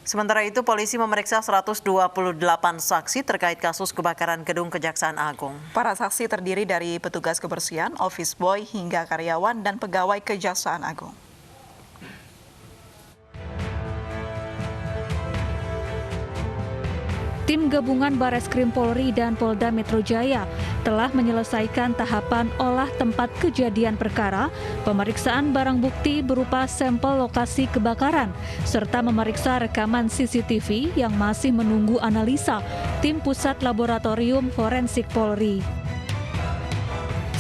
Sementara itu, polisi memeriksa 128 saksi terkait kasus kebakaran gedung Kejaksaan Agung. Para saksi terdiri dari petugas kebersihan, office boy, hingga karyawan dan pegawai Kejaksaan Agung. Tim gabungan Bareskrim Polri dan Polda Metro Jaya telah menyelesaikan tahapan olah tempat kejadian perkara, pemeriksaan barang bukti berupa sampel lokasi kebakaran, serta memeriksa rekaman CCTV yang masih menunggu analisa tim Pusat Laboratorium Forensik Polri.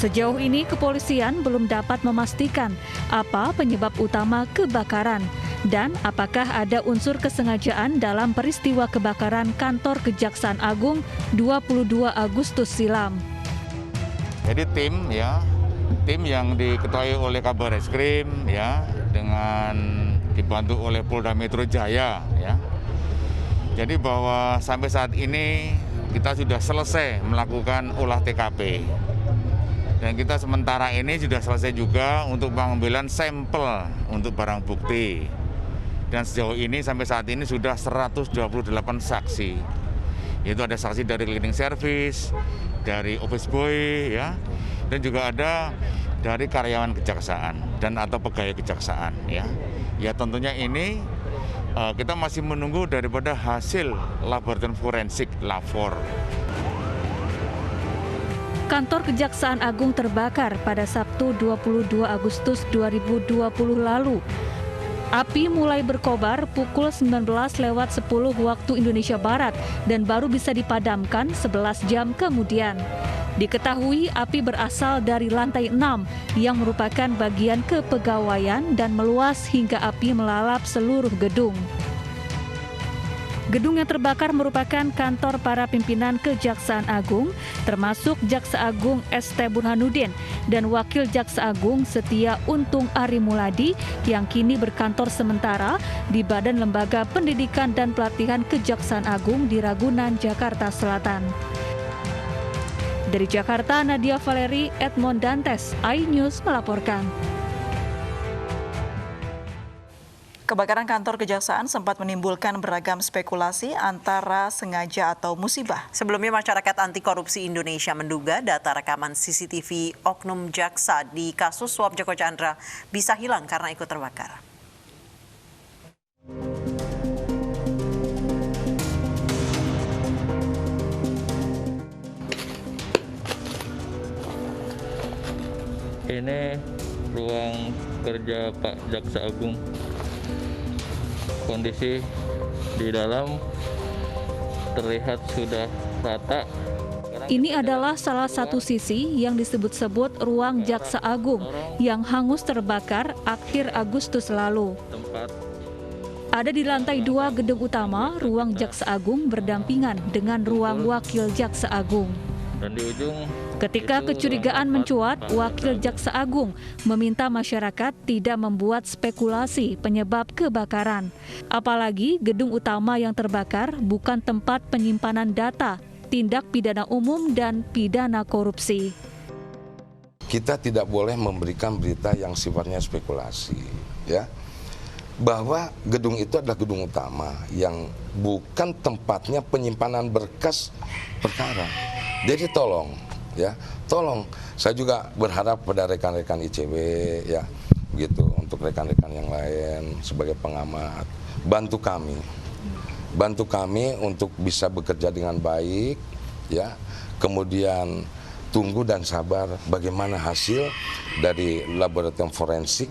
Sejauh ini kepolisian belum dapat memastikan apa penyebab utama kebakaran dan apakah ada unsur kesengajaan dalam peristiwa kebakaran kantor Kejaksaan Agung 22 Agustus silam. Jadi tim yang diketuai oleh Kabar Eskrim dengan dibantu oleh Polda Metro Jaya Jadi bahwa sampai saat ini kita sudah selesai melakukan olah TKP. Dan kita sementara ini sudah selesai juga untuk pengambilan sampel untuk barang bukti. Dan sejauh ini sampai saat ini sudah 128 saksi. Yaitu ada saksi dari cleaning service, dari office boy, dan juga ada dari karyawan kejaksaan dan atau pegawai kejaksaan. Ya tentunya ini kita masih menunggu daripada hasil laboratorium forensik (LAFOR). Kantor Kejaksaan Agung terbakar pada Sabtu 22 Agustus 2020 lalu. Api mulai berkobar pukul 19.10 waktu Indonesia Barat dan baru bisa dipadamkan 11 jam kemudian. Diketahui api berasal dari lantai 6 yang merupakan bagian kepegawaian dan meluas hingga api melalap seluruh gedung. Gedung yang terbakar merupakan kantor para pimpinan Kejaksaan Agung, termasuk Jaksa Agung ST Burhanuddin dan Wakil Jaksa Agung Setia Untung Arimuladi yang kini berkantor sementara di Badan Lembaga Pendidikan dan Pelatihan Kejaksaan Agung di Ragunan, Jakarta Selatan. Dari Jakarta, Nadia Valeri, Edmond Dantes, iNews melaporkan. Kebakaran kantor Kejaksaan sempat menimbulkan beragam spekulasi antara sengaja atau musibah. Sebelumnya, Masyarakat Anti Korupsi Indonesia menduga data rekaman CCTV oknum jaksa di kasus suap Joko Chandra bisa hilang karena ikut terbakar. Ini ruang kerja Pak Jaksa Agung. Kondisi di dalam terlihat sudah rata. Ini adalah salah satu sisi yang disebut-sebut ruang Jaksa Agung yang hangus terbakar akhir Agustus lalu. Ada di lantai 2 gedung utama, ruang Jaksa Agung berdampingan dengan ruang Wakil Jaksa Agung. Dan di ujung, ketika kecurigaan mencuat, Wakil Jaksa Agung meminta masyarakat tidak membuat spekulasi penyebab kebakaran. Apalagi gedung utama yang terbakar bukan tempat penyimpanan data, tindak pidana umum dan pidana korupsi. Kita tidak boleh memberikan berita yang sifatnya spekulasi, bahwa gedung itu adalah gedung utama yang bukan tempatnya penyimpanan berkas perkara. Jadi tolong, saya juga berharap pada rekan-rekan ICW, begitu, untuk rekan-rekan yang lain sebagai pengamat, bantu kami untuk bisa bekerja dengan baik, kemudian tunggu dan sabar bagaimana hasil dari laboratorium forensik.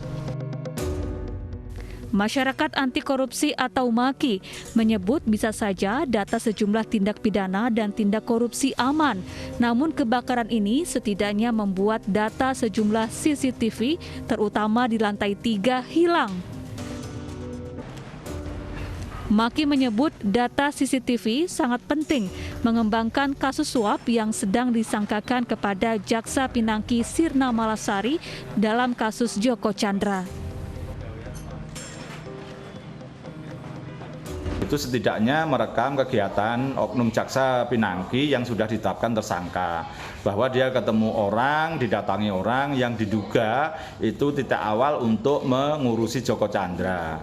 Masyarakat Anti Korupsi atau MAKI menyebut bisa saja data sejumlah tindak pidana dan tindak korupsi aman. Namun kebakaran ini setidaknya membuat data sejumlah CCTV terutama di lantai 3 hilang. MAKI menyebut data CCTV sangat penting mengembangkan kasus suap yang sedang disangkakan kepada Jaksa Pinangki Sirna Malasari dalam kasus Joko Chandra. Itu setidaknya merekam kegiatan oknum Jaksa Pinangki yang sudah ditetapkan tersangka, bahwa dia ketemu orang, didatangi orang yang diduga itu titik awal untuk mengurusi Joko Chandra.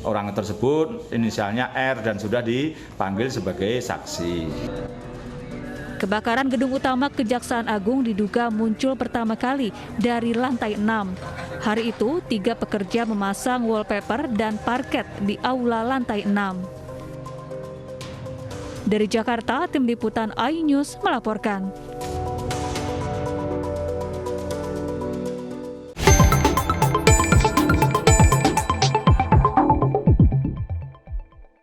orang tersebut inisialnya R dan sudah dipanggil sebagai saksi. Kebakaran gedung utama Kejaksaan Agung diduga muncul pertama kali dari lantai 6. Hari itu, 3 pekerja memasang wallpaper dan parket di aula lantai 6. Dari Jakarta, Tim Liputan iNews melaporkan.